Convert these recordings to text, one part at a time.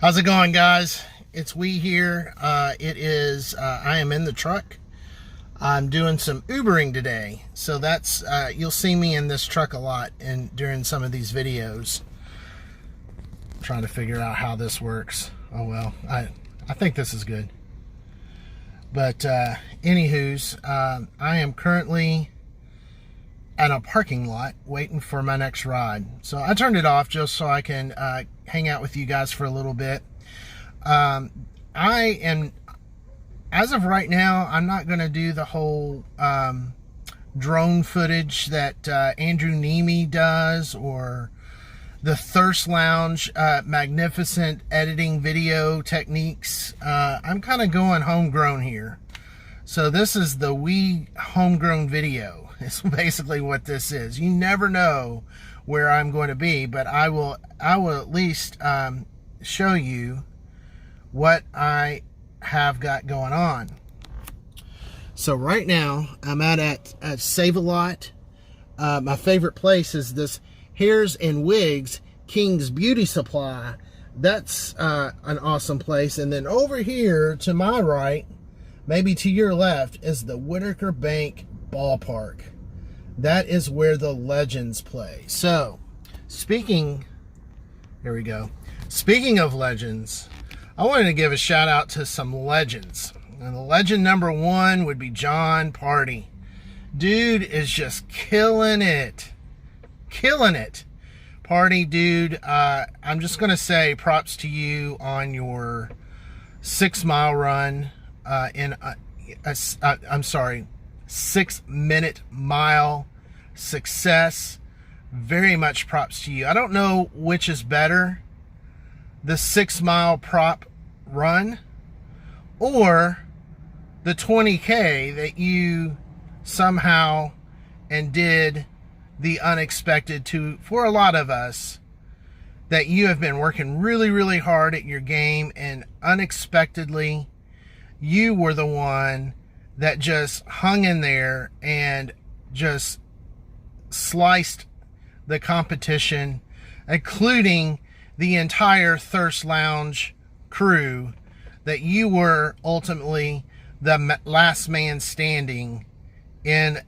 How's it going, guys? It's we here. I am in the truck. I'm doing some Ubering today. So that's, you'll see me in this truck a lot during some of these videos. I'm trying to figure out how this works. Oh well, I think this is good. But anywho's, I am currently at a parking lot waiting for my next ride. So I turned it off just so I can hang out with you guys for a little bit. I am, as of right now, I'm not going to do the whole drone footage that Andrew Neeme does, or the Thirst Lounge magnificent editing video techniques. I'm kind of going homegrown here. So this is the wee homegrown video. It's basically what this is. You never know where I'm going to be, but I will at least show you what I have got going on. So right now I'm at Save-A-Lot. My favorite place is this Hairs and Wigs King's Beauty Supply. That's an awesome place. And then over here to my right, maybe to your left, is the Whitaker Bank Ballpark. That is where the Legends play. So, here we go. Speaking of Legends, I wanted to give a shout out to some legends. And the legend number one would be Jon Pardi. Dude is just killing it. Killing it. Pardi, dude, I'm just going to say props to you on your 6-mile run I'm sorry, 6-minute mile success. Very much props to you. I don't know which is better, the 6-mile prop run or the 20K that you somehow and did the unexpected for a lot of us, that you have been working really, really hard at your game, and unexpectedly you were the one that just hung in there and just sliced the competition, including the entire Thirst Lounge crew, that you were ultimately the last man standing in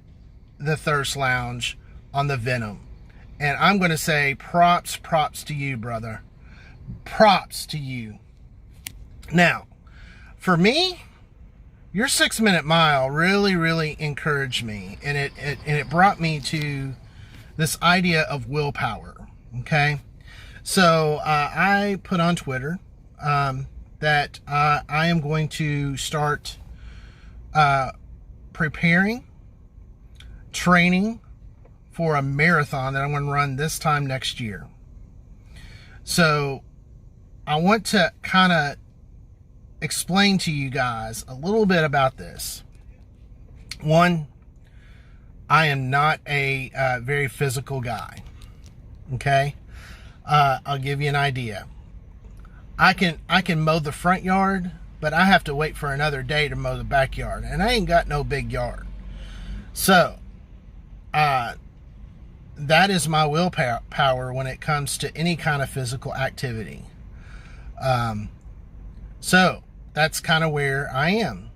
the Thirst Lounge on the Venom. And I'm going to say props to you, brother. Props to you. Now, for me, your 6-minute mile really, really encouraged me, and it brought me to this idea of willpower. Okay, so I put on Twitter that I am going to start preparing, training for a marathon that I'm going to run this time next year. So I want to kind of explain to you guys a little bit about this. One, I am not a very physical guy. Okay, I'll give you an idea. I can mow the front yard, but I have to wait for another day to mow the backyard, and I ain't got no big yard. So that is my willpower when it comes to any kind of physical activity. So that's kind of where I am.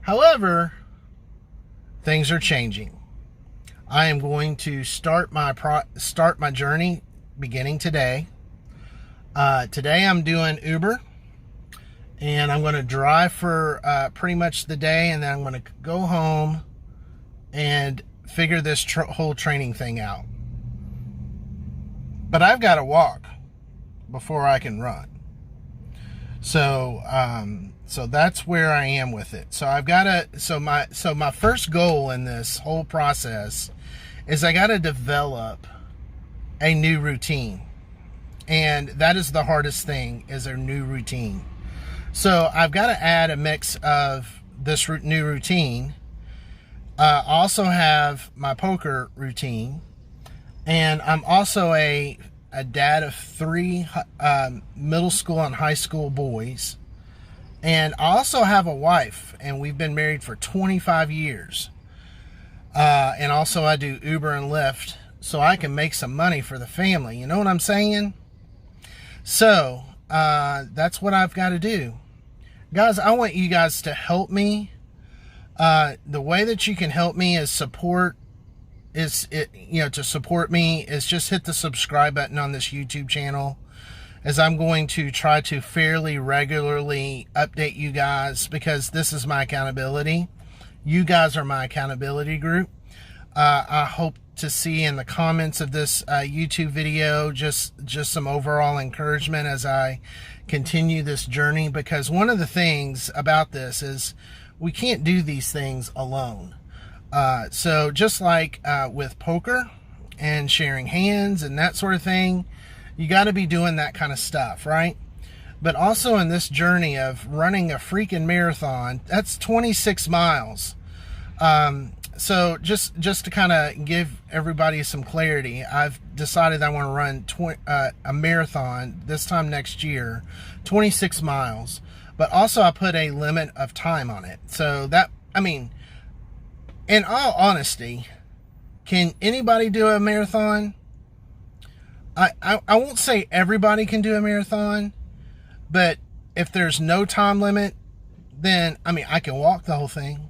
However, things are changing. I am going to start my journey beginning today. Today I'm doing Uber, and I'm going to drive for pretty much the day, and then I'm going to go home and figure this whole training thing out. But I've got to walk before I can run. So so that's where I am with it. So I've got to, so my first goal in this whole process is I got to develop a new routine. And that is the hardest thing, is a new routine. So I've got to add a mix of this new routine. I also have my poker routine, and I'm also a dad of 3 middle school and high school boys. And I also have a wife, and we've been married for 25 years. And also I do Uber and Lyft so I can make some money for the family. You know what I'm saying? So that's what I've got to do. Guys, I want you guys to help me. The way that you can help me is to support me is just hit the subscribe button on this YouTube channel, as I'm going to try to fairly regularly update you guys, because this is my accountability. You guys are my accountability group. I hope to see in the comments of this YouTube video just some overall encouragement as I continue this journey, because one of the things about this is we can't do these things alone. So just like with poker and sharing hands and that sort of thing, you got to be doing that kind of stuff, right? But also in this journey of running a freaking marathon, that's 26 miles. So just to kind of give everybody some clarity, I've decided I want to run a marathon this time next year, 26 miles. But also I put a limit of time on it. So that, I mean, in all honesty, can anybody do a marathon? I won't say everybody can do a marathon, but if there's no time limit, then, I mean, I can walk the whole thing.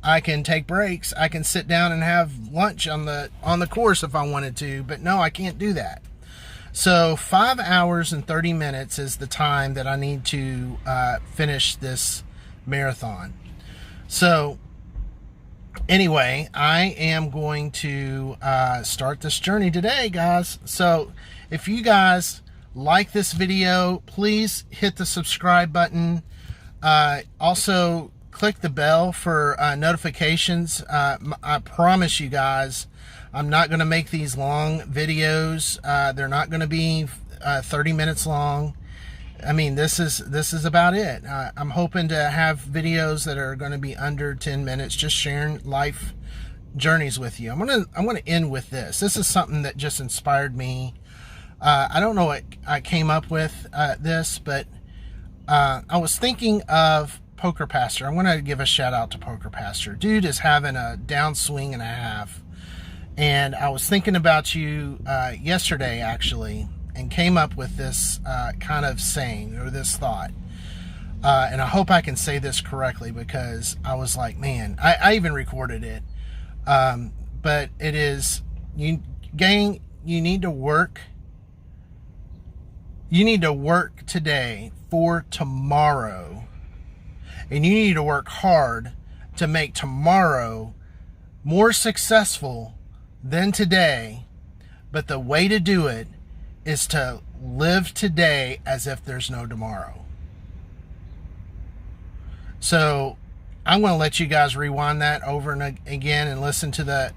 I can take breaks. I can sit down and have lunch on the course if I wanted to, but no, I can't do that. So 5 hours and 30 minutes is the time that I need to finish this marathon. So anyway, I am going to start this journey today, guys. So if you guys like this video, please hit the subscribe button. Also, click the bell for notifications. I promise you guys, I'm not going to make these long videos. They're not going to be 30 minutes long. I mean, this is about it. I'm hoping to have videos that are going to be under 10 minutes, just sharing life journeys with you. I'm gonna end with this. This is something that just inspired me. I don't know what I came up with this, but I was thinking of Poker Pastor. I'm going to give a shout out to Poker Pastor. Dude is having a downswing and a half. And I was thinking about you yesterday, actually, and came up with this kind of saying, or this thought. And I hope I can say this correctly, because I was like, man, I even recorded it. But it is, gang, you need to work. You need to work today for tomorrow. And you need to work hard to make tomorrow more successful than today. But the way to do it is to live today as if there's no tomorrow. So I'm going to let you guys rewind that over and again and listen to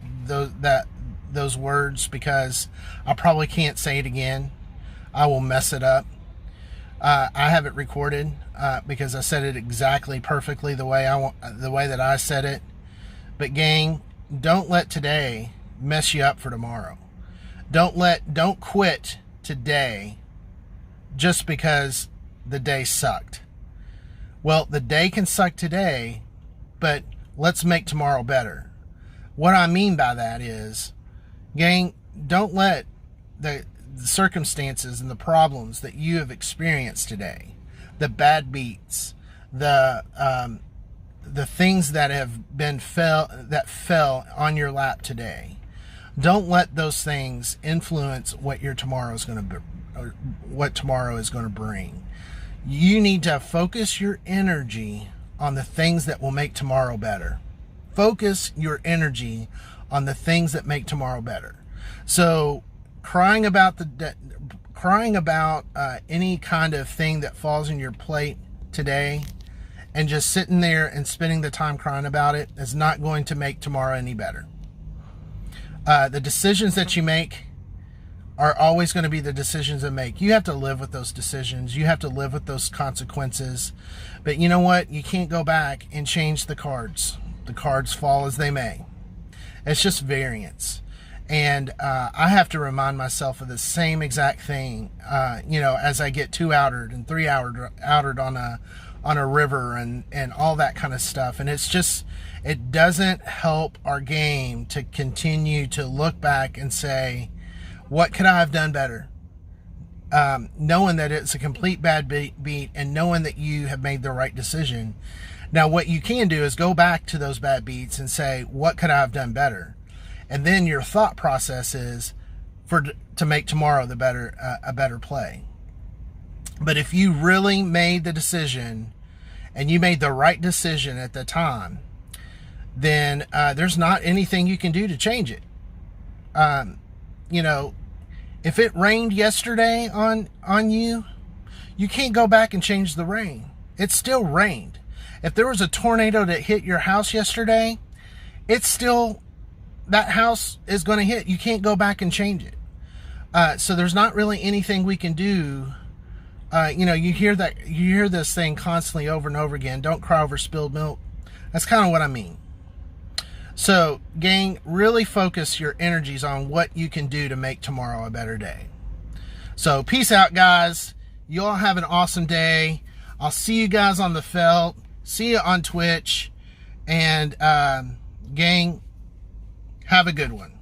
those words, because I probably can't say it again. I will mess it up. I have it recorded because I said it exactly perfectly the way that I said it. But gang, don't let today mess you up for tomorrow. Don't quit today just because the day sucked. Well, the day can suck today, but let's make tomorrow better. What I mean by that is, gang, don't let the circumstances and the problems that you have experienced today, the bad beats, the things that have been fell on your lap today, don't let those things influence what your tomorrow is going to what tomorrow is going to bring. You need to focus your energy on the things that will make tomorrow better. Focus your energy on the things that make tomorrow better. So crying about any kind of thing that falls in your plate today, and just sitting there and spending the time crying about it, is not going to make tomorrow any better. The decisions that you make are always going to be the decisions that make. You have to live with those decisions. You have to live with those consequences. But you know what? You can't go back and change the cards. The cards fall as they may. It's just variance. And I have to remind myself of the same exact thing, as I get 2-outered and 3-outered on a river and all that kind of stuff. And it's just, it doesn't help our game to continue to look back and say, what could I have done better? knowing that it's a complete bad beat and knowing that you have made the right decision. Now, what you can do is go back to those bad beats and say, what could I have done better? And then your thought process is to make tomorrow a better play. But if you really made the decision and you made the right decision at the time, then there's not anything you can do to change it. You know, if it rained yesterday on you, you can't go back and change the rain. It still rained. If there was a tornado that hit your house yesterday, it's still, that house is going to hit. You can't go back and change it. So there's not really anything we can do. You know, you hear this thing constantly over and over again. Don't cry over spilled milk. That's kind of what I mean. So, gang, really focus your energies on what you can do to make tomorrow a better day. So, peace out, guys. You all have an awesome day. I'll see you guys on the felt. See you on Twitch. And, gang, have a good one.